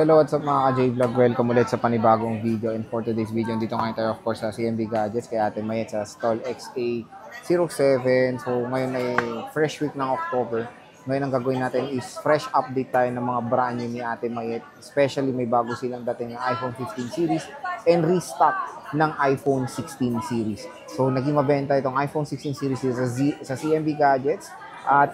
hello, what's up mga ka-J-Vlog? Welcome ulit sa panibagong video. And for today's video, dito ngayon tayo of course sa CMB Gadgets kay Ate Mayet sa stall XA07. So ngayon ay fresh week ng October. Ngayon ang gagawin natin is fresh update tayo ng mga brand new ni Ate Mayet. Especially may bago silang dating ng iPhone 15 series and restock ng iPhone 16 series. So naging mabenta itong iPhone 16 series sa CMB Gadgets.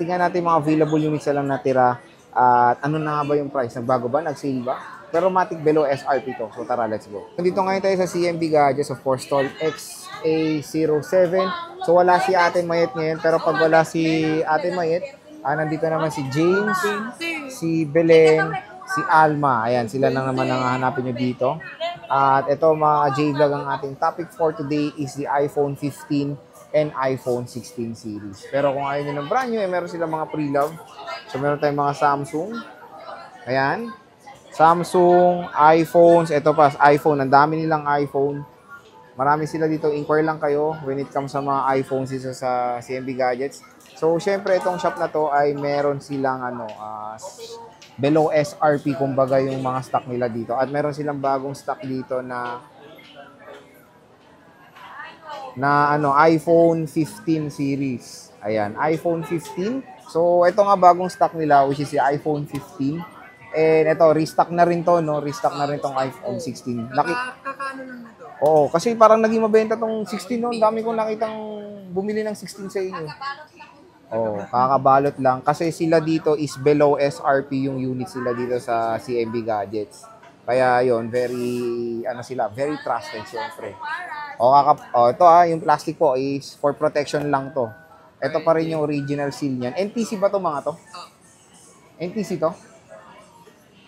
Tingnan natin mga available units na lang natira. At ano na nga ba yung price? Nagbago ba? Nag-sale ba? Pero matik below SRP to. So tara, let's go. Nandito ngayon tayo sa CMB Gadgets, of course, stall XA07. So wala si Ate Mayet ngayon. Pero pag wala si Ate Mayet, nandito naman si James, si Belen, si Alma. Ayan, sila lang naman ang hanapin nyo dito. At ito mga J-Vlog, ang ating topic for today is the iPhone 15 and iPhone 16 series. Pero kung ayaw nyo ng brand new, meron silang mga pre-love. So, meron tayong mga Samsung. Ayan. Samsung, iPhones. Ito pa, iPhone. Ang dami nilang iPhone. Marami sila dito. Inquire lang kayo when it comes sa mga iPhones isa sa CMB Gadgets. So, syempre, itong shop na to ay meron silang below SRP, kumbaga yung mga stock nila dito. At meron silang bagong stock dito na iPhone 15 series. Ayan, iPhone 15. So, ito nga bagong stock nila, which is si iPhone 15. And ito, restock na rin to, no? Restock na rin tong iPhone 16. Kakaano lang na to? Oo, kasi parang naging mabenta tong 16, no? Dami kong nakitang bumili ng 16 sa inyo. Oo, kakabalot lang. Kasi sila dito is below SRP yung unit sila dito sa CMB Gadgets. Kaya yon very, very trusted, syempre. Ito yung plastic po is for protection lang to. Ito pa rin yung original seal niyan. NTC ba to mga to? NTC to?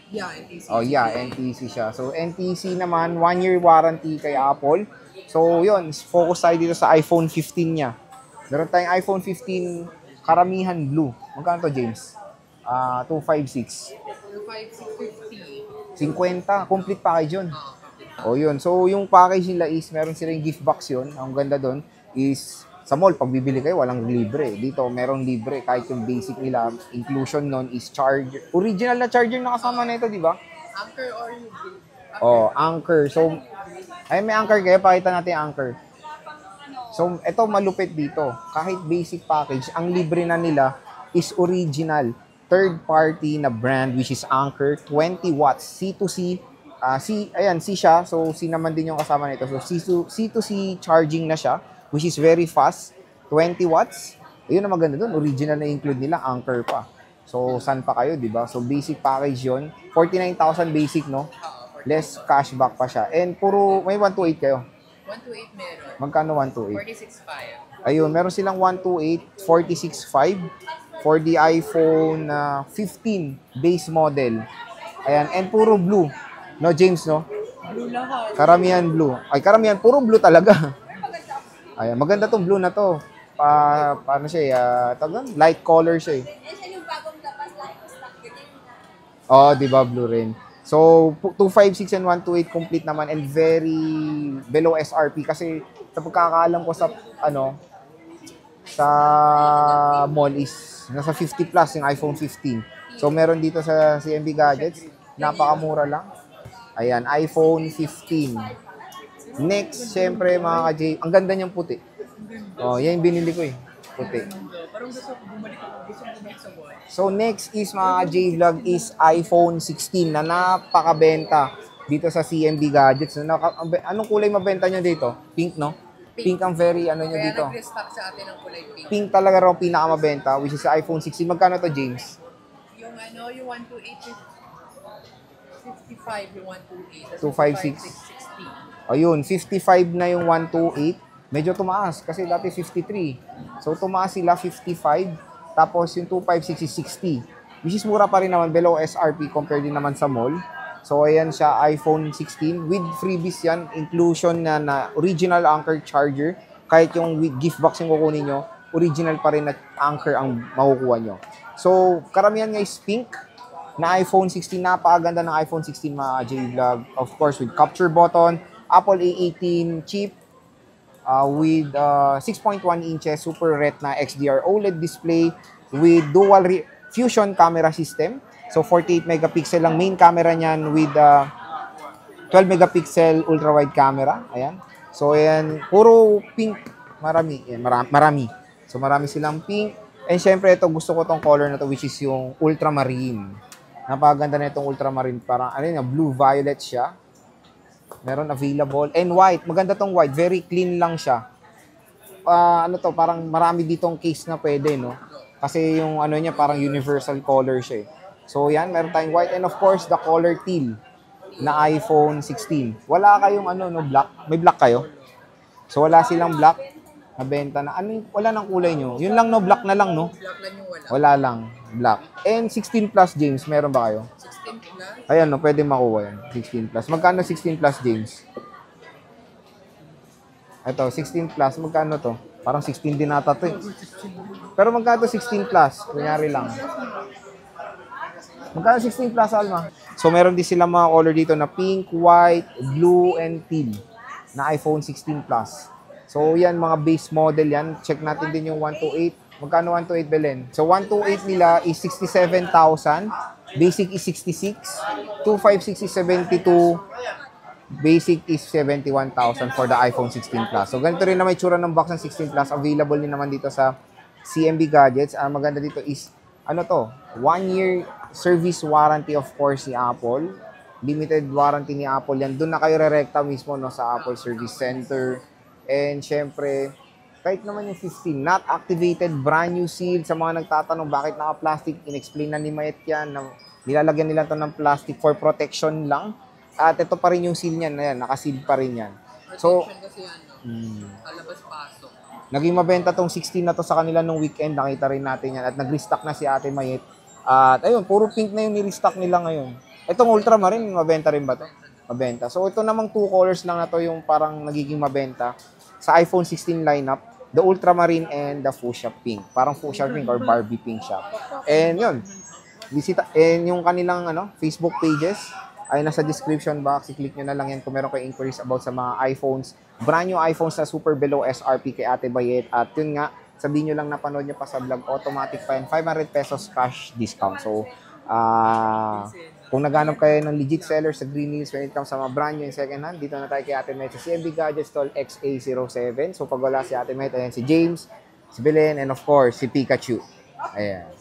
Yeah, NTC. Oh yeah, NTC siya. So NTC naman, 1-year warranty kay Apple. So yun, focus tayo dito sa iPhone 15 niya. Meron tayong iPhone 15 karamihan blue. Magkano to, James? 256. 25650. 50, complete package yun. Oh yun. So yung package nila is meron silang gift box yun. Ang ganda doon is sa mall, pag bibili kayo, walang libre. Dito, merong libre. Kahit yung basic nila, inclusion nun is charger. Original na charger na kasama na ito, di ba? Anchor or Anchor. So, may anchor kayo. Pakita natin yung anchor. So, ito malupit dito. Kahit basic package, ang libre na nila is original. Third party na brand, which is Anchor. 20 watts. C2C. C siya. So, C naman din yung kasama nito. So, C2C charging na siya, which is very fast, 20 watts. Ayun ang maganda doon, original na include nila, Anchor pa. So, saan pa kayo, di ba? So, basic package yon, 49,000 basic, no? Less cashback pa siya. And may 128 kayo. 128 meron. Magkano 128? 46.5. Ayun, meron silang 128, 46.5 for the iPhone 15 base model. Ayan, and puro blue. No, James, no? Blue lahat. Karamihan blue. Karamihan, puro blue talaga. Ayan, maganda tong blue na to. Paano siya? Light color siya. Oh, di ba blue rin. So 256 and 128 complete naman and very below SRP kasi sa pagkakaalam ko sa mall is nasa 50 plus yung iPhone 15. So meron dito sa CMB Gadgets, napakamura lang. Ayan, iPhone 15. Next, syempre mga ka-J, ang ganda niyang puti. Oh, yan yung binili ko puti. Parang gusto bumalik sa buhay. So next is mga ka-J-Vlog is iPhone 16 na napakabenta dito sa CMB Gadgets. Anong kulay mabenta nyo dito? Pink, no? Pink ang very nyo dito. Kaya nag-restock sa atin ng kulay pink. Pink talaga raw pinakamabenta, which is iPhone 16. Magkano to, James? Yung yung 128, 55 yung 256. 128. 60. Ayun, 55 na yung 128. Medyo tumaas kasi dati 53. So tumaas sila 55. Tapos yung 256 is 60. Which is mura pa rin naman below SRP compared din naman sa mall. So ayan siya, iPhone 16 with freebies yan. Inclusion na original Anchor charger. Kahit yung with gift box yung kukunin nyo, original pa rin na Anchor ang makukuha nyo. So karamihan nga is pink na iPhone 16. Napakaganda ng iPhone 16 mga J-Vlog. Of course with capture button, Apple A18 chip with 6.1 inches Super Retina XDR OLED display with dual fusion camera system So 48 megapixel ang main camera niyan with 12 megapixel ultra-wide camera. Ayan. So ayan, puro pink. Marami. Ayan, marami. So marami silang pink. And syempre ito, gusto ko tong color na to which is yung ultramarine. Napakaganda na itong ultramarine. Parang ano yun, blue-violet siya. Meron available. And white. Maganda tong white. Very clean lang siya. Ano to, parang marami ditong case na pwede, no? Kasi yung ano niya, parang universal color siya eh. So yan, meron tayong white. And of course, the color teal na iPhone 16. Wala kayong ano, no, black? May black kayo? So wala silang black na benta na. Ano, wala nang kulay nyo. Yun lang, no? Black na lang, no? Black lang yung wala. Wala lang. Black. And 16 plus, James, meron ba kayo? 16 plus. Ayan, no? Pwede makuha yan. 16 plus. Magkano 16 plus, James? Ito, 16 plus. Magkano to? Parang 16 din ata to eh. Pero magkano 16 plus? Kunyari lang. Magkano 16 plus, Alma? So, meron din sila mga color dito na pink, white, blue, and teal na iPhone 16 plus. So, yan, mga base model yan. Check natin din yung 128. Magkano 128, Belen? So, 128 nila is 67,000. Basic is 66. 256 is 72. Basic is 71,000 for the iPhone 16 Plus. So, ganito rin na may tsura ng box ng 16 Plus. Available din naman dito sa CMB Gadgets. Ang maganda dito is, ano to, 1 year service warranty of course ni Apple. Limited warranty ni Apple yan. Doon na kayo re-recta mismo no, sa Apple Service Center. And syempre, kahit naman yung 15, not activated, brand new seal. Sa mga nagtatanong bakit naka-plastic, in-explain na ni Mayet yan. Na nilalagyan nila to ng plastic for protection lang. At ito pa rin yung seal niyan. Ayan, naka-seal pa rin yan. So, Protection kasi ano, alabas-pasok. naging mabenta tong 16 na to sa kanila nung weekend. Nakita rin natin yan. At nag-restock na si Ate Mayet. At ayun, puro pink na yung ni-restock nila ngayon. Itong ultramarine, mabenta rin ba to? Mabenta. So, ito namang 2 colors lang na to yung parang nagiging mabenta sa iPhone 16 lineup. The ultramarine and the fuchsia pink. Parang fuchsia pink or Barbie pink siya. And yun. And yung kanilang Facebook pages ay nasa description box. I-click nyo na lang yan kung meron kayo inquiries about sa mga iPhones. Brand new iPhones na super below SRP kay Ate Bayet. At yun nga, sabihin nyo lang napanood nyo pa sa vlog, automatic pa yan. 500 pesos cash discount. So, kung naghanap kayo ng legit seller sa Green Hills when it comes sa mga brand new and second hand, dito na tayo kay Ate Met sa CMB Gadgets Stall XA07. So, pag wala si Ate Met, ayan si James, si Belen, and of course, si Pikachu. Ayan.